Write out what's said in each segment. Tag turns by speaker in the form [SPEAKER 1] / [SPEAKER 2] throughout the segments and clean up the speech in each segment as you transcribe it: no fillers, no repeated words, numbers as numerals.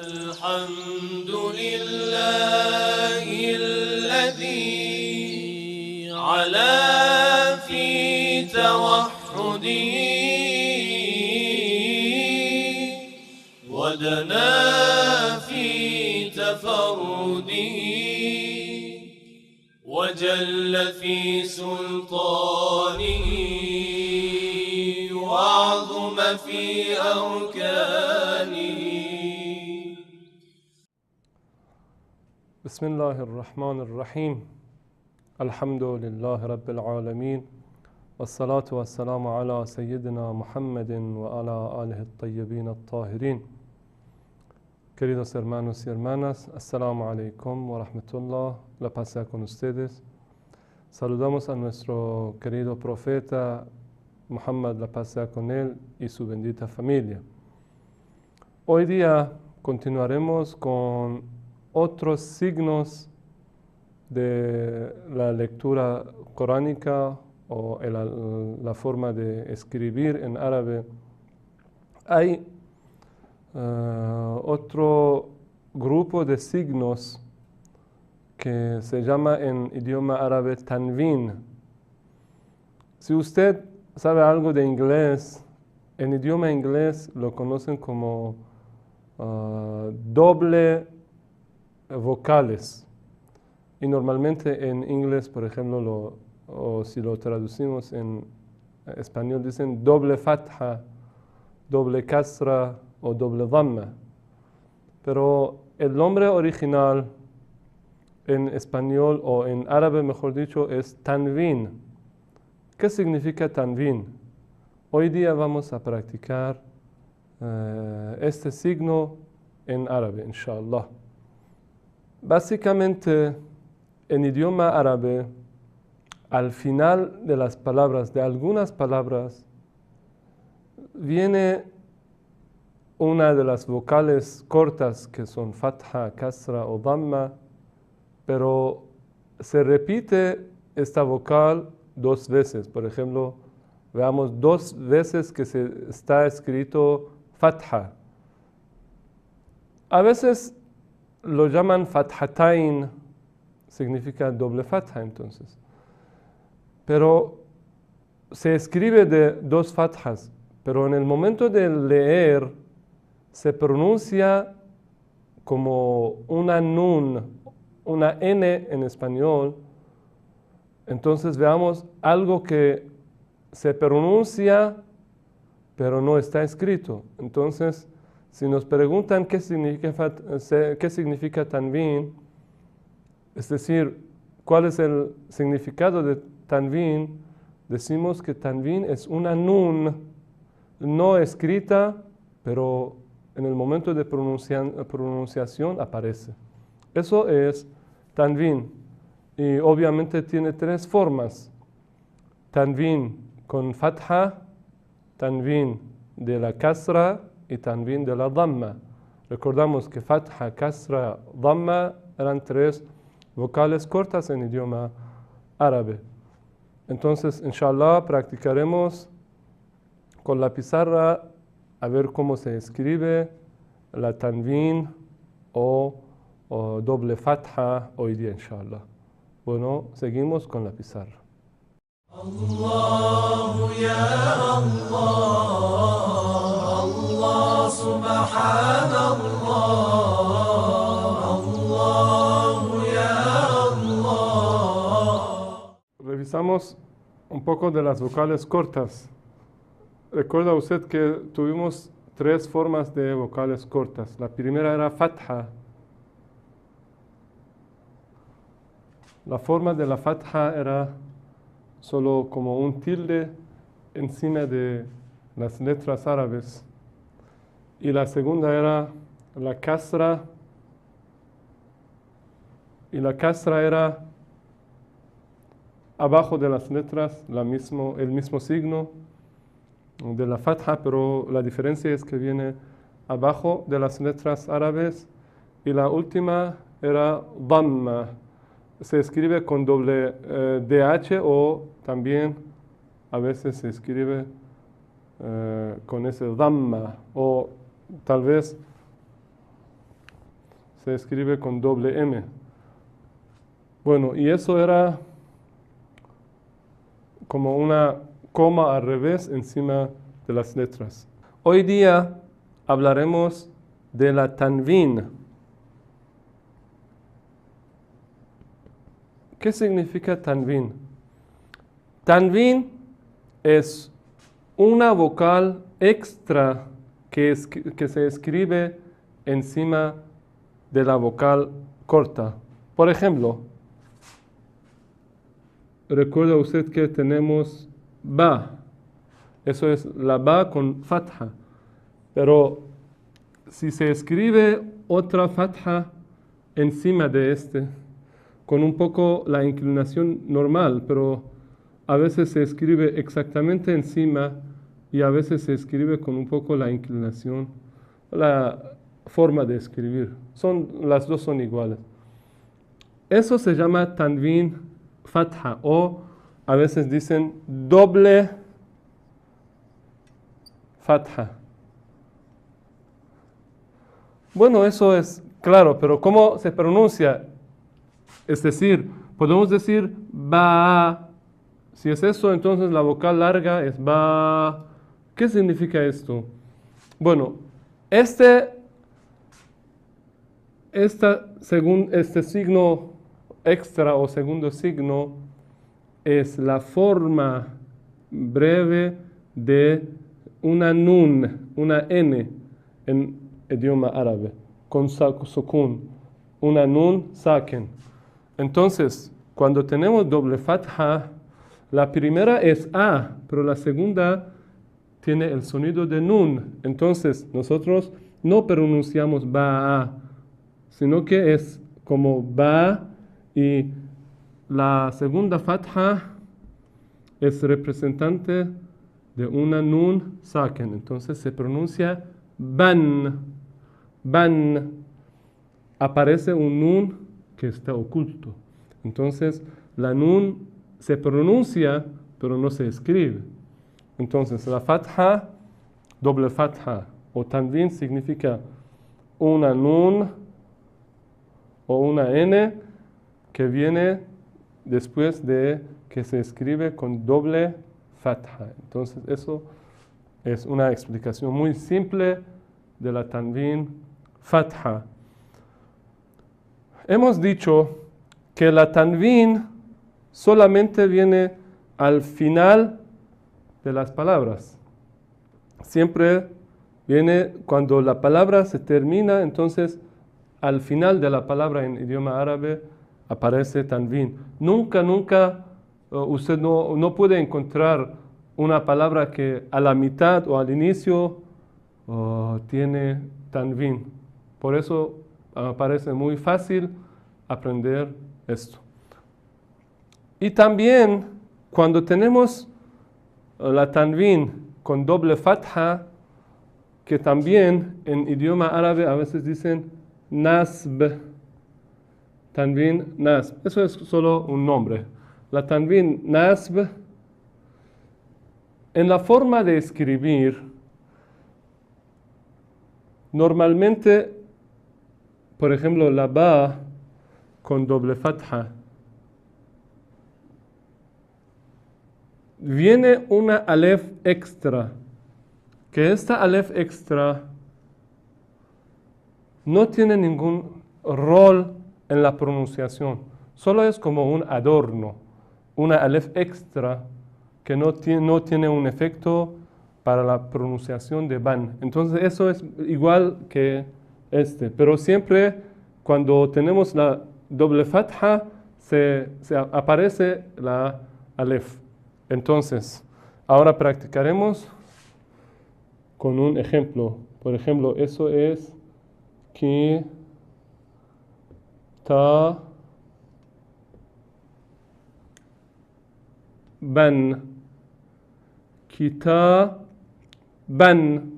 [SPEAKER 1] الحمد لله الذي علا في توحده ودنا في تفرده وجل في سلطانه وعظم في أركانه.
[SPEAKER 2] بسم الله الرحمن الرحيم. الحمد لله رب العالمين والصلاة والسلام على سيدنا محمد وعلى آله الطيبين الطاهرين. Queridos hermanos y hermanas, Assalamu alaikum wa rahmatullah, la paz sea con ustedes. Saludamos a nuestro querido profeta Muhammad, la paz sea con él y su bendita familia. Hoy día continuaremos con otros signos de la lectura coránica o la forma de escribir en árabe. Hay otro grupo de signos que se llama en idioma árabe tanvin. Si usted sabe algo de inglés, en idioma inglés lo conocen como doble vocales. Y normalmente en inglés, por ejemplo, o si lo traducimos en español, dicen doble fatha, doble kasra o doble dhamma. Pero el nombre original en español o en árabe, mejor dicho, es tanvin. ¿Qué significa tanvin? Hoy día vamos a practicar este signo en árabe, inshallah. Básicamente, en idioma árabe, al final de las palabras, de algunas palabras, viene una de las vocales cortas que son fatha, kasra o dhamma, pero se repite esta vocal dos veces. Por ejemplo, veamos dos veces que se está escrito fatha. A veces lo llaman fathatain, significa doble fatha entonces. Pero se escribe de dos fathas, pero en el momento de leer se pronuncia como una nun, una N en español. Entonces veamos algo que se pronuncia, pero no está escrito. Entonces, si nos preguntan qué significa tanvin, es decir, cuál es el significado de tanvin, decimos que tanvin es una nun no escrita, pero en el momento de pronunciación aparece. Eso es tanvin. Y obviamente tiene tres formas. Tanvin con fatha, tanvin de la kasra y tanvin de la dhamma. Recordamos que fatha, kasra, dhamma eran tres vocales cortas en idioma árabe. Entonces, inshallah, practicaremos con la pizarra a ver cómo se escribe la tanvin o doble fatha hoy día, inshallah. Bueno, seguimos con la pizarra.
[SPEAKER 1] الله يا الله الله سبحان الله الله يا الله.
[SPEAKER 2] Revisamos un poco de las vocales cortas. Recuerda usted que tuvimos tres formas de vocales cortas. La primera era fatha. La forma de la fatha era solo como un tilde encima de las letras árabes. Y la segunda era la kasra. Y la kasra era abajo de las letras el mismo signo de la fatha, pero la diferencia es que viene abajo de las letras árabes. Y la última era dhamma. Se escribe con doble DH o también a veces se escribe con ese dhamma o tal vez se escribe con doble M. Bueno, y eso era como una coma al revés encima de las letras. Hoy día hablaremos de la tanvin. ¿Qué significa tanvin? Tanvin es una vocal extra que se escribe encima de la vocal corta. Por ejemplo, recuerda usted que tenemos ba. Eso es la ba con fatha. Pero si se escribe otra fatha encima de este, con un poco la inclinación normal, pero a veces se escribe exactamente encima y a veces se escribe con un poco la inclinación, la forma de escribir. Las dos son iguales. Eso se llama tanvin fatha o a veces dicen doble fatha. Bueno, eso es claro, pero ¿cómo se pronuncia? Es decir, podemos decir ba. Si es eso, entonces la vocal larga es ba. ¿Qué significa esto? Bueno, este signo extra o segundo signo es la forma breve de una nun, una n en idioma árabe, con sukun, una nun saken. Entonces, cuando tenemos doble fatha, la primera es a, pero la segunda tiene el sonido de nun. Entonces, nosotros no pronunciamos ba, sino que es como ba y la segunda fatha es representante de una nun saken. Entonces se pronuncia ban. Ban. Aparece un nun que está oculto. Entonces la nun se pronuncia, pero no se escribe. Entonces la fatha, doble fatha o tanvin significa una nun o una n que viene después de que se escribe con doble fatha. Entonces eso es una explicación muy simple de la tanvin fatha. Hemos dicho que la tanvin solamente viene al final de las palabras. Siempre viene cuando la palabra se termina, entonces al final de la palabra en idioma árabe aparece tanvin. Nunca usted no puede encontrar una palabra que a la mitad o al inicio tiene tanvin. Por eso parece muy fácil aprender esto. Y también cuando tenemos la tanvin con doble fatha, que también en idioma árabe a veces dicen nasb, tanvin nasb. Eso es solo un nombre. La tanvin nasb, en la forma de escribir, normalmente, por ejemplo, la ba con doble fatha, viene una alef extra, que esta alef extra no tiene ningún rol en la pronunciación, solo es como un adorno, una alef extra que no tiene un efecto para la pronunciación de ban. Entonces eso es igual que pero siempre cuando tenemos la doble fatha se aparece la alef. Entonces, ahora practicaremos con un ejemplo. Por ejemplo, eso es ki, ta, ban. Kita, ban.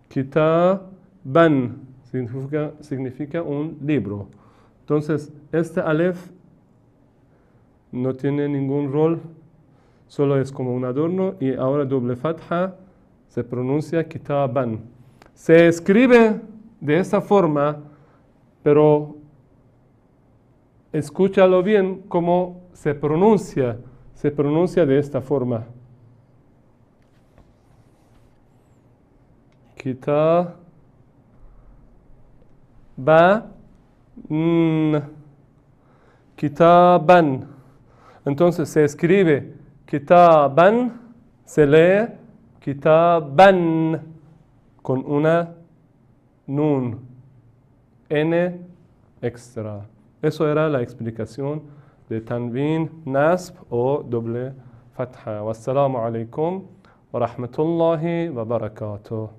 [SPEAKER 2] Kita, ban. Significa un libro. Entonces, este alef no tiene ningún rol, solo es como un adorno, y ahora doble fatha se pronuncia kitaban. Se escribe de esta forma pero escúchalo bien cómo se pronuncia de esta forma. Kitaban. Entonces se escribe kitaban, se lee kitaban con una nun, n extra. Eso era la explicación de tanwin, nasb o doble fatha. Wassalamu alaikum wa rahmatullahi wa barakatuh.